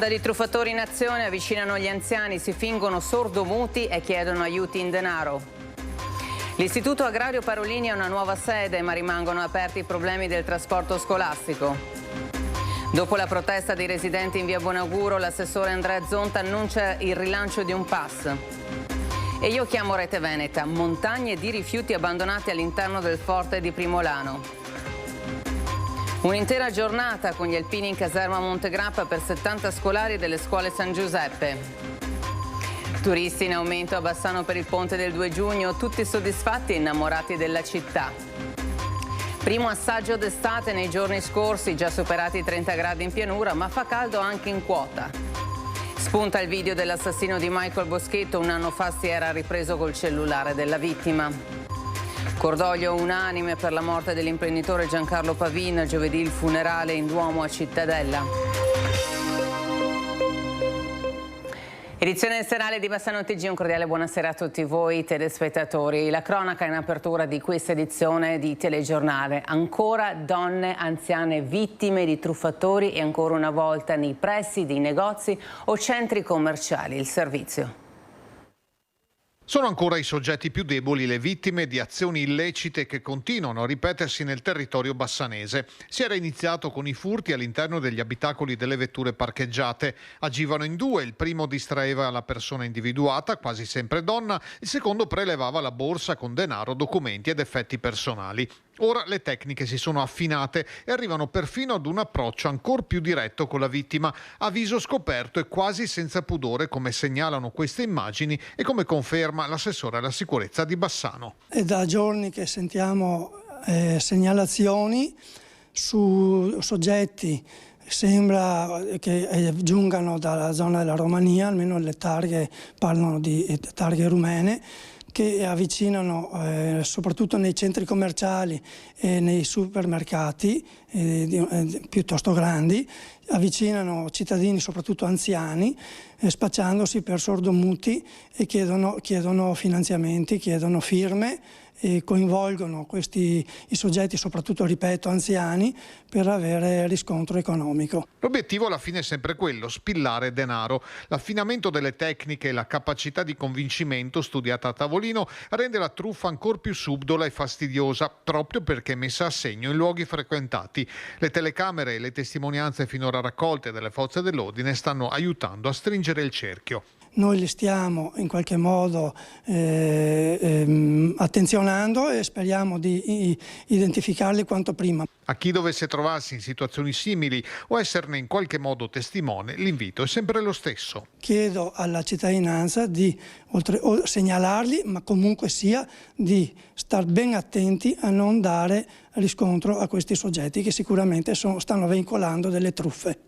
Banda di truffatori in azione, avvicinano gli anziani, si fingono sordomuti e chiedono aiuti in denaro. L'Istituto Agrario Parolini ha una nuova sede, ma rimangono aperti i problemi del trasporto scolastico. Dopo la protesta dei residenti in via Buonauguro, l'assessore Andrea Zonta annuncia il rilancio di un pass. E io chiamo Rete Veneta, montagne di rifiuti abbandonati all'interno del forte di Primolano. Un'intera giornata con gli alpini in caserma a Montegrappa per 70 scolari delle scuole San Giuseppe. Turisti in aumento a Bassano per il ponte del 2 giugno, tutti soddisfatti e innamorati della città. Primo assaggio d'estate nei giorni scorsi, già superati i 30 gradi in pianura, ma fa caldo anche in quota. Spunta il video dell'assassino di Michael Boschetto, un anno fa si era ripreso col cellulare della vittima. Cordoglio unanime per la morte dell'imprenditore Giancarlo Pavin, giovedì il funerale in Duomo a Cittadella. Edizione serale di Bassano TG, un cordiale buonasera a tutti voi telespettatori. La cronaca in apertura di questa edizione di telegiornale. Ancora donne anziane vittime di truffatori e ancora una volta nei pressi di negozi o centri commerciali. Il servizio. Sono ancora i soggetti più deboli le vittime di azioni illecite che continuano a ripetersi nel territorio bassanese. Si era iniziato con i furti all'interno degli abitacoli delle vetture parcheggiate. Agivano in due, il primo distraeva la persona individuata, quasi sempre donna, il secondo prelevava la borsa con denaro, documenti ed effetti personali. Ora le tecniche si sono affinate e arrivano perfino ad un approccio ancor più diretto con la vittima, a viso scoperto e quasi senza pudore, come segnalano queste immagini e come conferma l'assessore alla sicurezza di Bassano. È da giorni che sentiamo segnalazioni su soggetti, sembra che giungano dalla zona della Romania, almeno le targhe parlano di targhe rumene, che avvicinano soprattutto nei centri commerciali e nei supermercati piuttosto grandi, avvicinano cittadini soprattutto anziani spacciandosi per sordomuti e chiedono finanziamenti, chiedono firme e coinvolgono i soggetti, soprattutto, ripeto, anziani, per avere riscontro economico. L'obiettivo alla fine è sempre quello, spillare denaro. L'affinamento delle tecniche e la capacità di convincimento studiata a tavolino rende la truffa ancor più subdola e fastidiosa, proprio perché messa a segno in luoghi frequentati. Le telecamere e le testimonianze finora raccolte dalle forze dell'ordine stanno aiutando a stringere il cerchio. Noi li stiamo in qualche modo attenzionando e speriamo di identificarli quanto prima. A chi dovesse trovarsi in situazioni simili o esserne in qualche modo testimone, l'invito è sempre lo stesso. Chiedo alla cittadinanza di segnalarli, ma comunque sia di star ben attenti a non dare riscontro a questi soggetti che sicuramente stanno veicolando delle truffe.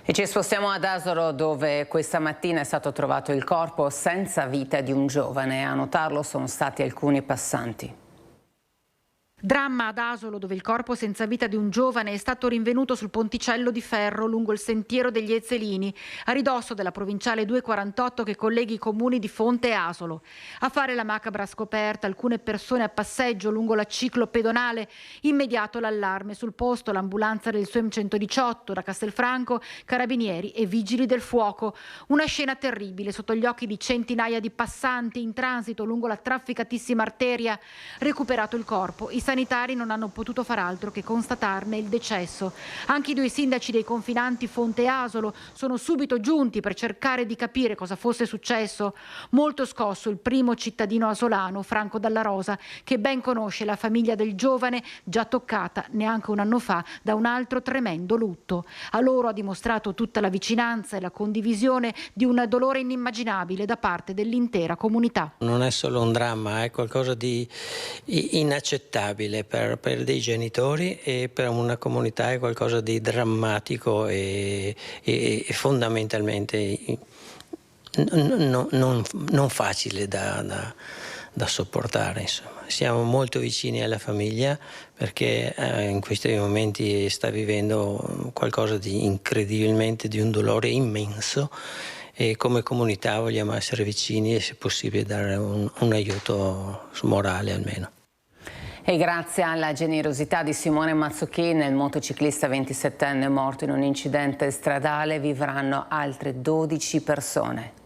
E ci spostiamo ad Asolo, dove questa mattina è stato trovato il corpo senza vita di un giovane. A notarlo sono stati alcuni passanti. Dramma ad Asolo, dove il corpo senza vita di un giovane è stato rinvenuto sul ponticello di ferro lungo il sentiero degli Ezzelini, a ridosso della provinciale 248 che colleghi i comuni di Fonte e Asolo. A fare la macabra scoperta alcune persone a passeggio lungo la ciclopedonale. Immediato l'allarme sul posto, l'ambulanza del SUEM 118 da Castelfranco, carabinieri e vigili del fuoco. Una scena terribile sotto gli occhi di centinaia di passanti in transito lungo la trafficatissima arteria. Recuperato il corpo, i sanitari non hanno potuto far altro che constatarne il decesso. Anche i due sindaci dei confinanti Fonte e Asolo sono subito giunti per cercare di capire cosa fosse successo. Molto scosso il primo cittadino asolano, Franco Dalla Rosa, che ben conosce la famiglia del giovane, già toccata neanche un anno fa da un altro tremendo lutto. A loro ha dimostrato tutta la vicinanza e la condivisione di un dolore inimmaginabile da parte dell'intera comunità. Non è solo un dramma, è qualcosa di inaccettabile per dei genitori e per una comunità, è qualcosa di drammatico e fondamentalmente non facile da sopportare. Insomma. Siamo molto vicini alla famiglia perché in questi momenti sta vivendo qualcosa di incredibilmente, di un dolore immenso, e come comunità vogliamo essere vicini e se possibile dare un aiuto morale almeno. E grazie alla generosità di Simone Mazzucchin, il motociclista 27enne morto in un incidente stradale, vivranno altre 12 persone.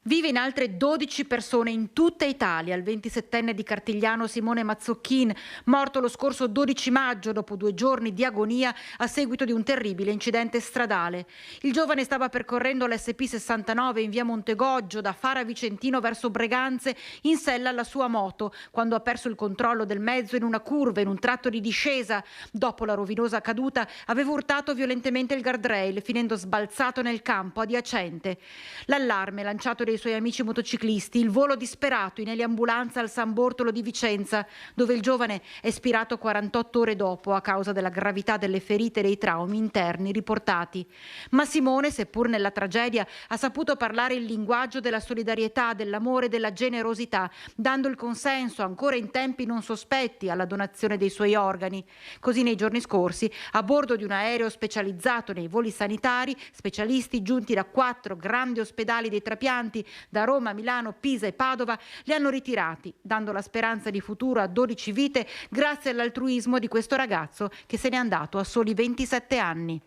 Vive in altre 12 persone in tutta Italia il 27enne di Cartigliano Simone Mazzucchin, morto lo scorso 12 maggio dopo 2 giorni di agonia a seguito di un terribile incidente stradale. Il giovane stava percorrendo l'SP69 in via Montegoggio da Fara Vicentino verso Breganze in sella alla sua moto, quando ha perso il controllo del mezzo in una curva in un tratto di discesa. Dopo la rovinosa caduta aveva urtato violentemente il guardrail, finendo sbalzato nel campo adiacente. L'allarme lanciato dai suoi amici motociclisti, il volo disperato in eliambulanza al San Bortolo di Vicenza, dove il giovane è spirato 48 ore dopo a causa della gravità delle ferite e dei traumi interni riportati. Ma Simone, seppur nella tragedia, ha saputo parlare il linguaggio della solidarietà, dell'amore e della generosità, dando il consenso ancora in tempi non sospetti alla donazione dei suoi organi. Così nei giorni scorsi, a bordo di un aereo specializzato nei voli sanitari, specialisti giunti da 4 grandi ospedali dei trapianti da Roma, Milano, Pisa e Padova li hanno ritirati, dando la speranza di futuro a 12 vite grazie all'altruismo di questo ragazzo che se n'è andato a soli 27 anni.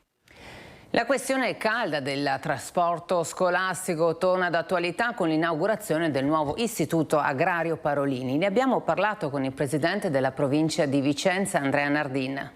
La questione calda del trasporto scolastico torna d'attualità con l'inaugurazione del nuovo Istituto Agrario Parolini. Ne abbiamo parlato con il presidente della provincia di Vicenza, Andrea Nardin.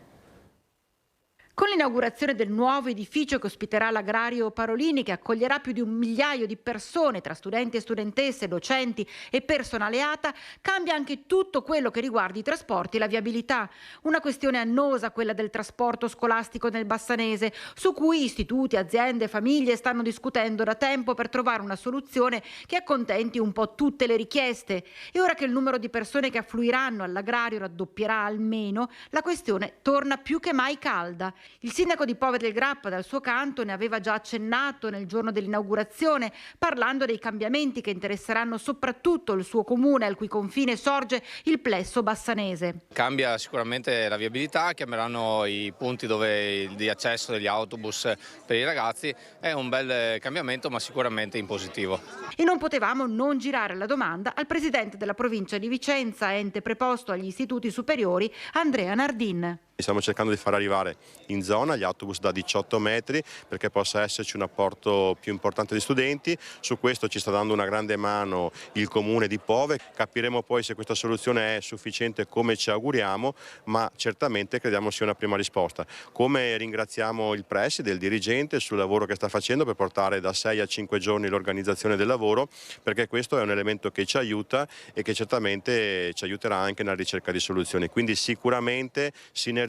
Con l'inaugurazione del nuovo edificio che ospiterà l'Agrario Parolini, che accoglierà più di 1 migliaio di persone tra studenti e studentesse, docenti e personale ATA, cambia anche tutto quello che riguarda i trasporti e la viabilità. Una questione annosa, quella del trasporto scolastico nel Bassanese, su cui istituti, aziende e famiglie stanno discutendo da tempo per trovare una soluzione che accontenti un po' tutte le richieste. E ora che il numero di persone che affluiranno all'Agrario raddoppierà almeno, la questione torna più che mai calda. Il sindaco di Povere del Grappa, dal suo canto, ne aveva già accennato nel giorno dell'inaugurazione, parlando dei cambiamenti che interesseranno soprattutto il suo comune, al cui confine sorge il plesso bassanese. Cambia sicuramente la viabilità, cambieranno i punti di accesso degli autobus per i ragazzi, è un bel cambiamento ma sicuramente in positivo. E non potevamo non girare la domanda al presidente della provincia di Vicenza, ente preposto agli istituti superiori, Andrea Nardin. Stiamo cercando di far arrivare in zona gli autobus da 18 metri perché possa esserci un apporto più importante di studenti. Su questo ci sta dando una grande mano il comune di Pove. Capiremo poi se questa soluzione è sufficiente come ci auguriamo, ma certamente crediamo sia una prima risposta. Come ringraziamo il preside, il dirigente sul lavoro che sta facendo per portare da 6 a 5 giorni l'organizzazione del lavoro, perché questo è un elemento che ci aiuta e che certamente ci aiuterà anche nella ricerca di soluzioni. Quindi sicuramente sinergia,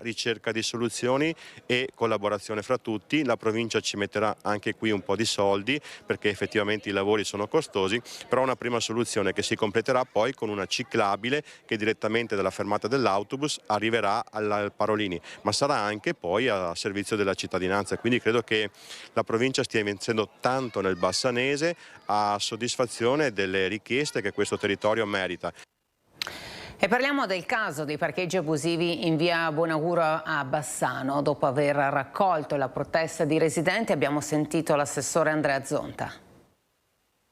ricerca di soluzioni e collaborazione fra tutti. La provincia ci metterà anche qui un po' di soldi perché effettivamente i lavori sono costosi, però una prima soluzione che si completerà poi con una ciclabile che direttamente dalla fermata dell'autobus arriverà al Parolini, ma sarà anche poi a servizio della cittadinanza. Quindi credo che la provincia stia investendo tanto nel Bassanese a soddisfazione delle richieste che questo territorio merita. E parliamo del caso dei parcheggi abusivi in via Buonauguro a Bassano. Dopo aver raccolto la protesta di residenti abbiamo sentito l'assessore Andrea Zonta.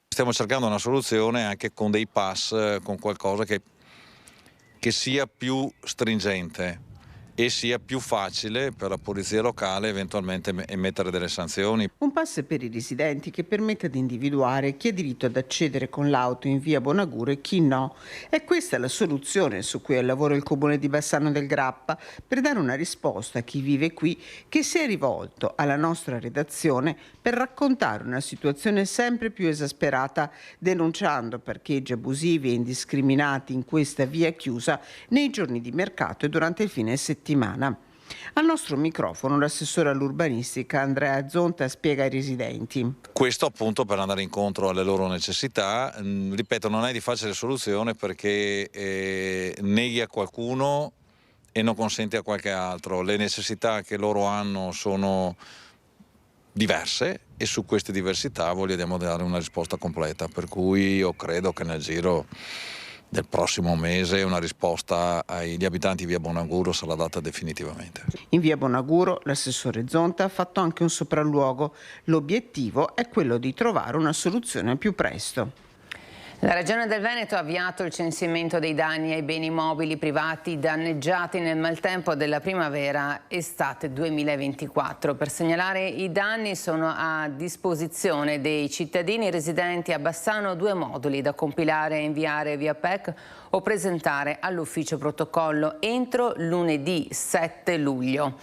Stiamo cercando una soluzione anche con dei pass, con qualcosa che sia più stringente e sia più facile per la polizia locale eventualmente emettere delle sanzioni. Un pass per i residenti che permetta di individuare chi ha diritto ad accedere con l'auto in via Buonauguro e chi no. E questa è la soluzione su cui è al lavoro il comune di Bassano del Grappa per dare una risposta a chi vive qui, che si è rivolto alla nostra redazione per raccontare una situazione sempre più esasperata, denunciando parcheggi abusivi e indiscriminati in questa via chiusa nei giorni di mercato e durante il fine settimana. Al nostro microfono l'assessore all'urbanistica Andrea Zonta spiega ai residenti. Questo appunto per andare incontro alle loro necessità. Ripeto, non è di facile soluzione perché neghi a qualcuno e non consenti a qualche altro. Le necessità che loro hanno sono diverse e su queste diversità vogliamo dare una risposta completa, per cui io credo che nel giro del prossimo mese una risposta agli abitanti di via Buonauguro sarà data definitivamente. In via Buonauguro l'assessore Zonta ha fatto anche un sopralluogo. L'obiettivo è quello di trovare una soluzione al più presto. La Regione del Veneto ha avviato il censimento dei danni ai beni mobili privati danneggiati nel maltempo della primavera-estate 2024. Per segnalare i danni sono a disposizione dei cittadini residenti a Bassano 2 moduli da compilare e inviare via PEC o presentare all'ufficio protocollo entro lunedì 7 luglio.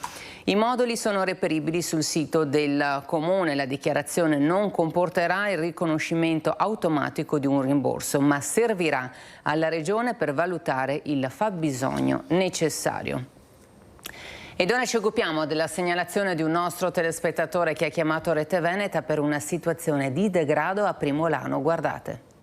I moduli sono reperibili sul sito del Comune. La dichiarazione non comporterà il riconoscimento automatico di un rimborso, ma servirà alla Regione per valutare il fabbisogno necessario. Ed ora ci occupiamo della segnalazione di un nostro telespettatore che ha chiamato Rete Veneta per una situazione di degrado a Primolano. Guardate.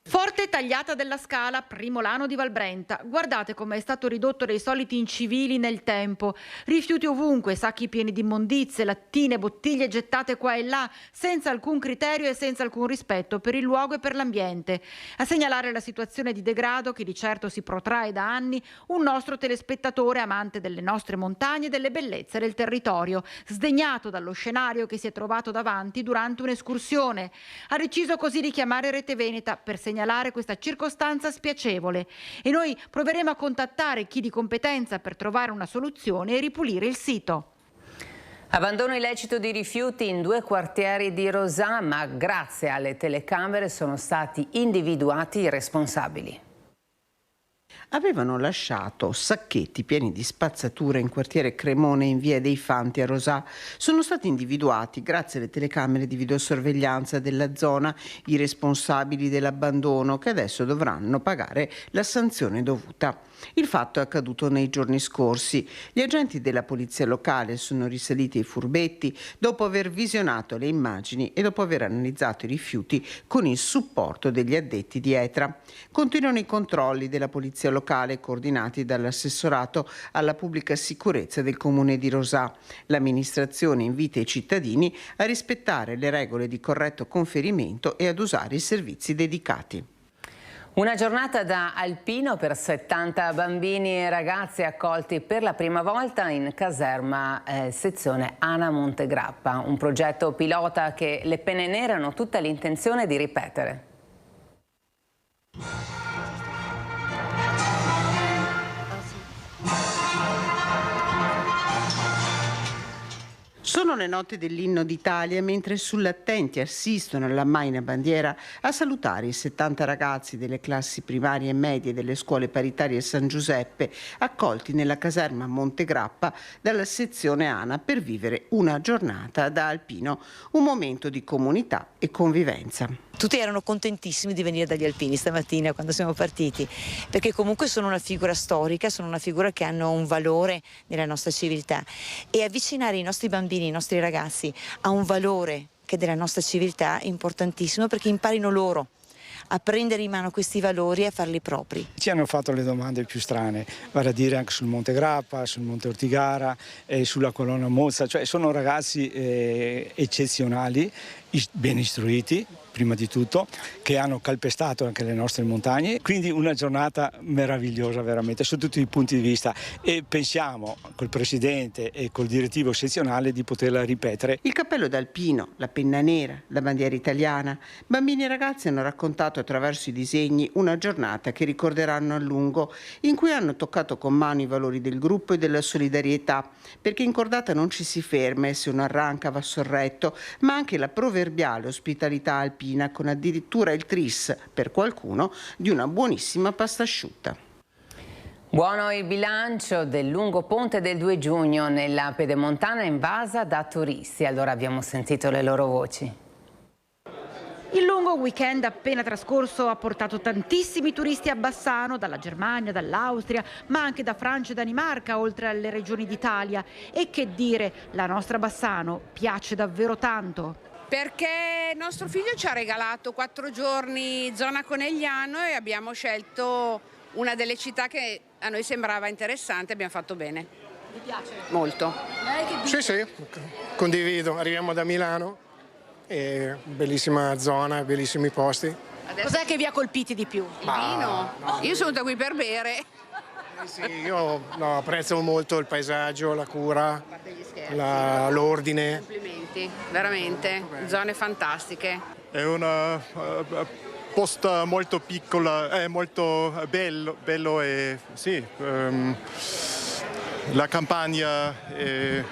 Forte tagliata della scala Primolano di Valbrenta. Guardate come è stato ridotto dei soliti incivili nel tempo. Rifiuti ovunque, sacchi pieni di immondizie, lattine, bottiglie gettate qua e là, senza alcun criterio e senza alcun rispetto per il luogo e per l'ambiente. A segnalare la situazione di degrado, che di certo si protrae da anni, un nostro telespettatore amante delle nostre montagne e delle bellezze del territorio, sdegnato dallo scenario che si è trovato davanti durante un'escursione. Ha deciso così di chiamare Rete Veneta per segnalare questa circostanza spiacevole e noi proveremo a contattare chi di competenza per trovare una soluzione e ripulire il sito. Abbandono illecito di rifiuti in 2 quartieri di Rosà, ma grazie alle telecamere sono stati individuati i responsabili. Avevano lasciato sacchetti pieni di spazzatura in quartiere Cremone in via dei Fanti a Rosà. Sono stati individuati, grazie alle telecamere di videosorveglianza della zona, i responsabili dell'abbandono che adesso dovranno pagare la sanzione dovuta. Il fatto è accaduto nei giorni scorsi. Gli agenti della polizia locale sono risaliti ai furbetti dopo aver visionato le immagini e dopo aver analizzato i rifiuti con il supporto degli addetti di Etra. Continuano i controlli della polizia locale coordinati dall'assessorato alla pubblica sicurezza del comune di Rosà. L'amministrazione invita i cittadini a rispettare le regole di corretto conferimento e ad usare i servizi dedicati. Una giornata da alpino per 70 bambini e ragazzi accolti per la prima volta in caserma sezione ANA Montegrappa, un progetto pilota che le Penne Nere hanno tutta l'intenzione di ripetere. Sono le note dell'inno d'Italia mentre sull'attenti assistono alla Maina Bandiera a salutare i 70 ragazzi delle classi primarie e medie delle scuole paritarie San Giuseppe accolti nella caserma Montegrappa dalla sezione ANA per vivere una giornata da alpino, un momento di comunità e convivenza. Tutti erano contentissimi di venire dagli alpini stamattina quando siamo partiti, perché comunque sono una figura storica, sono una figura che hanno un valore nella nostra civiltà, e avvicinare i nostri bambini, i nostri ragazzi a un valore che è della nostra civiltà è importantissimo, perché imparino loro a prendere in mano questi valori e a farli propri. Ci hanno fatto le domande più strane, vale a dire anche sul Monte Grappa, sul Monte Ortigara e sulla Colonna Mozza, cioè sono ragazzi eccezionali, ben istruiti prima di tutto, che hanno calpestato anche le nostre montagne, quindi una giornata meravigliosa veramente su tutti i punti di vista, e pensiamo col presidente e col direttivo sezionale di poterla ripetere. Il cappello d'alpino, la penna nera, la bandiera italiana, bambini e ragazzi hanno raccontato attraverso i disegni una giornata che ricorderanno a lungo, in cui hanno toccato con mano i valori del gruppo e della solidarietà, perché in cordata non ci si ferma e se uno arranca va sorretto, ma anche la proverbiale ospitalità alpina, con addirittura il tris, per qualcuno, di una buonissima pasta asciutta. Buono il bilancio del lungo ponte del 2 giugno nella Pedemontana invasa da turisti. Allora abbiamo sentito le loro voci. Il lungo weekend appena trascorso ha portato tantissimi turisti a Bassano, dalla Germania, dall'Austria, ma anche da Francia e Danimarca, oltre alle regioni d'Italia. E che dire, la nostra Bassano piace davvero tanto. Perché nostro figlio ci ha regalato 4 giorni zona Conegliano e abbiamo scelto una delle città che a noi sembrava interessante, abbiamo fatto bene. Mi piace? Molto. Sì, condivido, arriviamo da Milano, bellissima zona, bellissimi posti. Cos'è che vi ha colpiti di più? Il vino? No. Io sono da qui per bere. Sì, io apprezzo molto il paesaggio, la cura, l'ordine. Complimenti, veramente, zone fantastiche. È una posto molto piccolo, molto bello e sì, la campagna e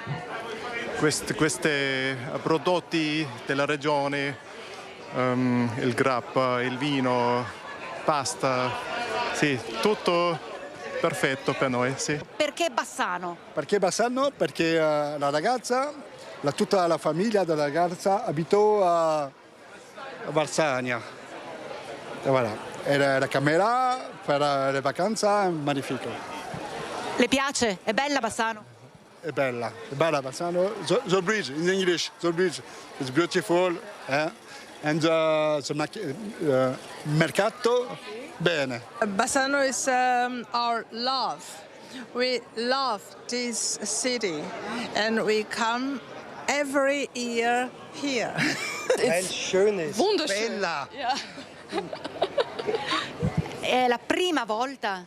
questi prodotti della regione, il grappa, il vino, pasta, sì, tutto perfetto per noi. Sì. Perché Bassano? Perché Bassano? Perché la ragazza, tutta la famiglia della ragazza abitò a Bassania. Voilà. Era la camera per le vacanze, magnifico. Le piace? È bella Bassano? È bella Bassano. The bridge, in English, the bridge is beautiful. And the mercato, bene. Bassano is our love. We love this city and we come every year here. It's wunderschön. Bella. Yeah. È la prima volta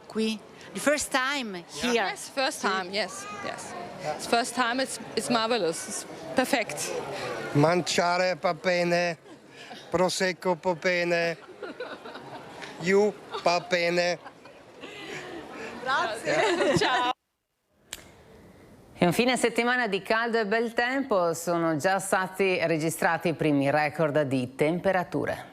qui? The first time here? Yes, first time, yes. It's first time, it's marvelous, it's perfect. Mangiare va bene, prosecco va bene, va bene. Grazie. Ciao. E un fine settimana di caldo e bel tempo, sono già stati registrati i primi record di temperature.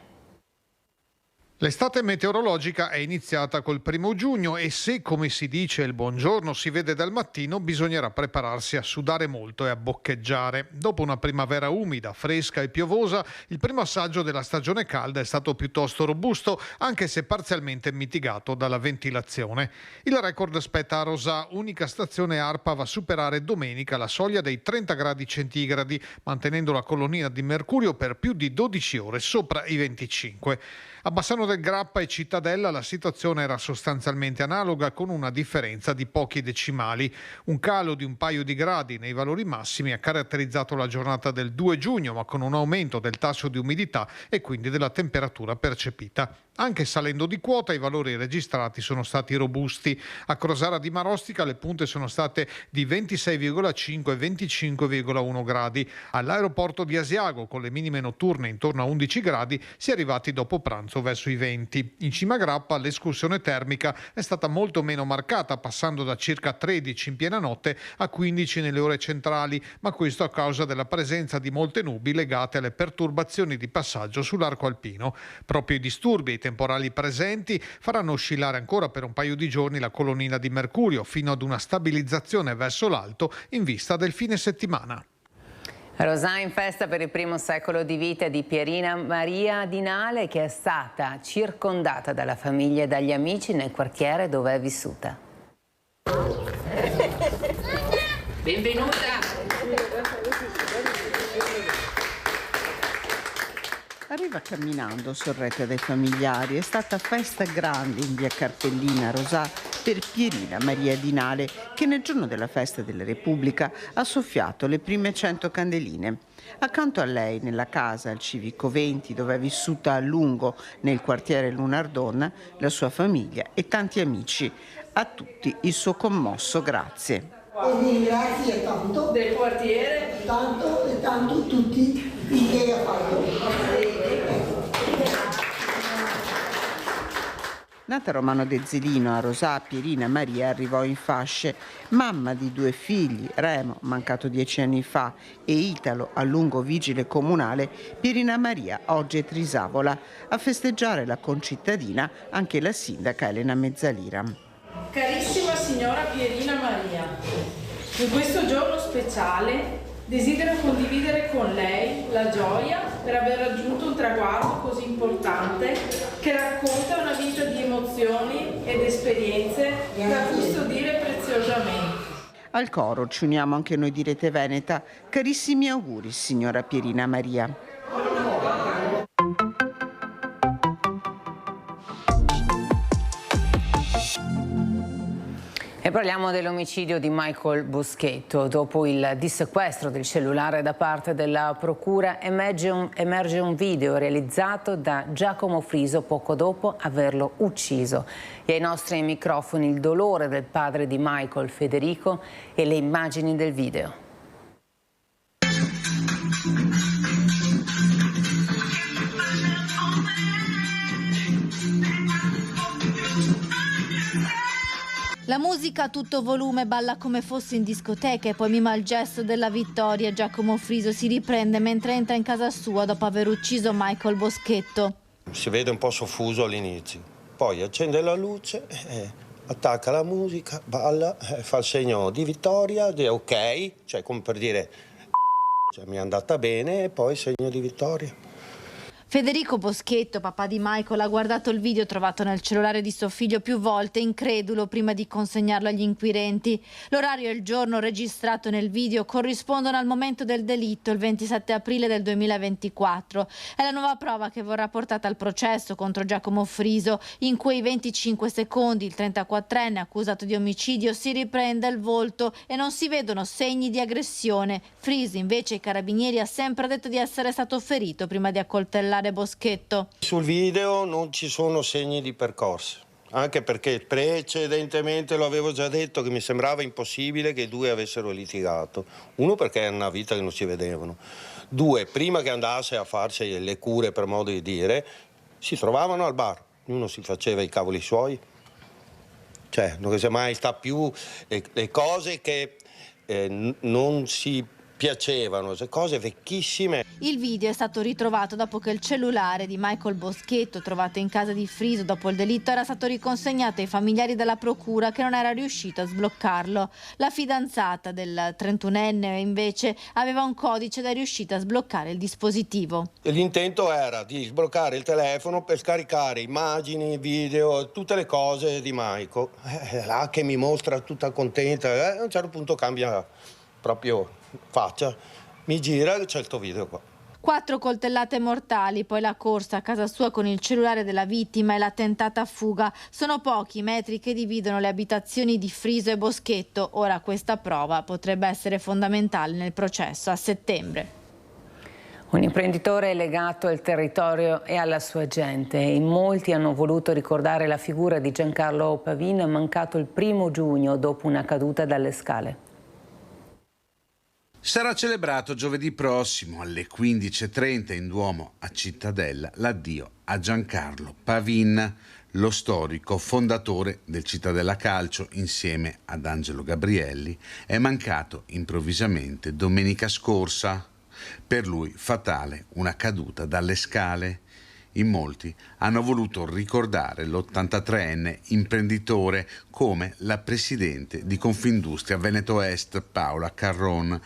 L'estate meteorologica è iniziata col 1° giugno e se, come si dice, il buongiorno si vede dal mattino, bisognerà prepararsi a sudare molto e a boccheggiare. Dopo una primavera umida, fresca e piovosa, il primo assaggio della stagione calda è stato piuttosto robusto, anche se parzialmente mitigato dalla ventilazione. Il record spetta a Rosà, unica stazione ARPA a superare domenica la soglia dei 30 gradi centigradi, mantenendo la colonnina di mercurio per più di 12 ore sopra i 25. A Bassano del Grappa e Cittadella la situazione era sostanzialmente analoga, con una differenza di pochi decimali. Un calo di un paio di gradi nei valori massimi ha caratterizzato la giornata del 2 giugno, ma con un aumento del tasso di umidità e quindi della temperatura percepita. Anche salendo di quota, i valori registrati sono stati robusti. A Crosara di Marostica le punte sono state di 26,5 e 25,1 gradi. All'aeroporto di Asiago, con le minime notturne intorno a 11 gradi, si è arrivati dopo pranzo verso i 20. In cima a Grappa l'escursione termica è stata molto meno marcata, passando da circa 13 in piena notte a 15 nelle ore centrali, ma questo a causa della presenza di molte nubi legate alle perturbazioni di passaggio sull'arco alpino. Proprio i disturbi e i temporali presenti faranno oscillare ancora per un paio di giorni la colonnina di mercurio, fino ad una stabilizzazione verso l'alto in vista del fine settimana. Rosà in festa per il primo secolo di vita di Pierina Maria Dinale, che è stata circondata dalla famiglia e dagli amici nel quartiere dove è vissuta. Benvenuta! Arriva camminando sorretta dai familiari. È stata festa grande in via Carpellina a Rosà per Pierina Maria Dinale, che nel giorno della festa della Repubblica ha soffiato le prime 100 candeline. Accanto a lei, nella casa al Civico 20, dove è vissuta a lungo nel quartiere Lunardon, la sua famiglia e tanti amici. A tutti il suo commosso grazie. E grazie tanto del quartiere, tanto tutti i che ha fatto. Nata Romano De Zelino a Rosà, Pierina Maria arrivò in fasce. Mamma di 2 figli, Remo, mancato 10 anni fa, e Italo, a lungo vigile comunale, Pierina Maria oggi è Trisavola. A festeggiare la concittadina anche la sindaca Elena Mezzalira. Carissima signora Pierina Maria, in questo giorno speciale desidero condividere con lei la gioia per aver raggiunto un traguardo così importante che racconta una vita di emozioni ed esperienze da custodire preziosamente. Al coro ci uniamo anche noi di Rete Veneta. Carissimi auguri, signora Pierina Maria. E parliamo dell'omicidio di Michael Boschetto. Dopo il dissequestro del cellulare da parte della procura emerge un video realizzato da Giacomo Friso poco dopo averlo ucciso. E ai nostri microfoni il dolore del padre di Michael, Federico, e le immagini del video. La musica a tutto volume, balla come fosse in discoteca e poi mima il gesto della vittoria. Giacomo Friso si riprende mentre entra in casa sua dopo aver ucciso Michael Boschetto. Si vede un po' soffuso all'inizio, poi accende la luce, attacca la musica, balla, fa il segno di vittoria, di ok, cioè come per dire mi è andata bene, e poi segno di vittoria. Federico Boschetto, papà di Michael, ha guardato il video trovato nel cellulare di suo figlio più volte, incredulo, prima di consegnarlo agli inquirenti. L'orario e il giorno registrato nel video corrispondono al momento del delitto, il 27 aprile del 2024. È la nuova prova che verrà portata al processo contro Giacomo Friso. In quei 25 secondi il 34enne accusato di omicidio si riprende il volto e non si vedono segni di aggressione. Friso, invece, ai carabinieri ha sempre detto di essere stato ferito prima di accoltellare Boschetto. Sul video non ci sono segni di percorso, anche perché precedentemente lo avevo già detto che mi sembrava impossibile che i due avessero litigato. Uno, perché è una vita che non si vedevano. Due, prima che andasse a farsi le cure, per modo di dire, si trovavano al bar, ognuno si faceva i cavoli suoi. Cioè, non che mai sta più le cose che non si piacevano, cose vecchissime. Il video è stato ritrovato dopo che il cellulare di Michael Boschetto, trovato in casa di Friso dopo il delitto, era stato riconsegnato ai familiari della procura, che non era riuscito a sbloccarlo. La fidanzata del 31enne invece aveva un codice ed è riuscita a sbloccare il dispositivo. L'intento era di sbloccare il telefono per scaricare immagini, video, tutte le cose di Michael. Là che mi mostra tutta contenta, a un certo punto cambia proprio faccia, mi gira e c'è il tuo video qua. 4 coltellate mortali, poi la corsa a casa sua con il cellulare della vittima e la tentata fuga. Sono pochi i metri che dividono le abitazioni di Friso e Boschetto. Ora questa prova potrebbe essere fondamentale nel processo a settembre. Un imprenditore legato al territorio e alla sua gente. In molti hanno voluto ricordare la figura di Giancarlo Pavin, mancato il 1° giugno dopo una caduta dalle scale. Sarà celebrato giovedì prossimo alle 15:30 in Duomo a Cittadella l'addio a Giancarlo Pavin, lo storico fondatore del Cittadella Calcio insieme ad Angelo Gabrielli. È mancato improvvisamente domenica scorsa. Per lui fatale una caduta dalle scale. In molti hanno voluto ricordare l'83enne imprenditore come la presidente di Confindustria Veneto Est Paola Carron,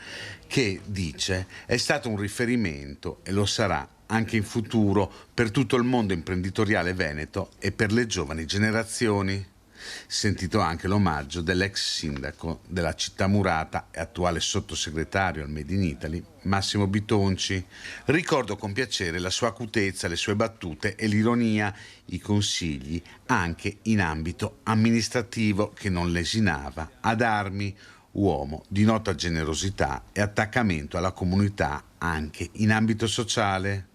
che dice è stato un riferimento e lo sarà anche in futuro per tutto il mondo imprenditoriale veneto e per le giovani generazioni. Sentito anche l'omaggio dell'ex sindaco della città murata e attuale sottosegretario al Made in Italy, Massimo Bitonci. Ricordo con piacere la sua acutezza, le sue battute e l'ironia, i consigli anche in ambito amministrativo che non lesinava, ad armi, uomo di nota generosità e attaccamento alla comunità anche in ambito sociale.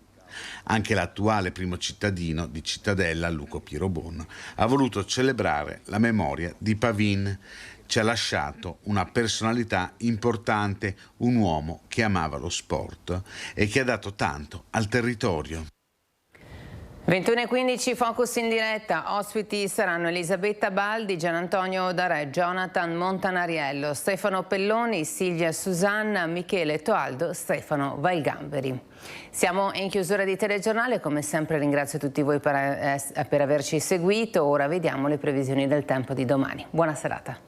Anche l'attuale primo cittadino di Cittadella, Luco Pierobon, ha voluto celebrare la memoria di Pavin. Ci ha lasciato una personalità importante, un uomo che amava lo sport e che ha dato tanto al territorio. 21:15, Focus in diretta. Ospiti saranno Elisabetta Baldi, Gianantonio Darè, Jonathan Montanariello, Stefano Pelloni, Silvia Susanna, Michele Toaldo, Stefano Vailgamberi. Siamo in chiusura di telegiornale, come sempre ringrazio tutti voi per averci seguito. Ora vediamo le previsioni del tempo di domani. Buona serata.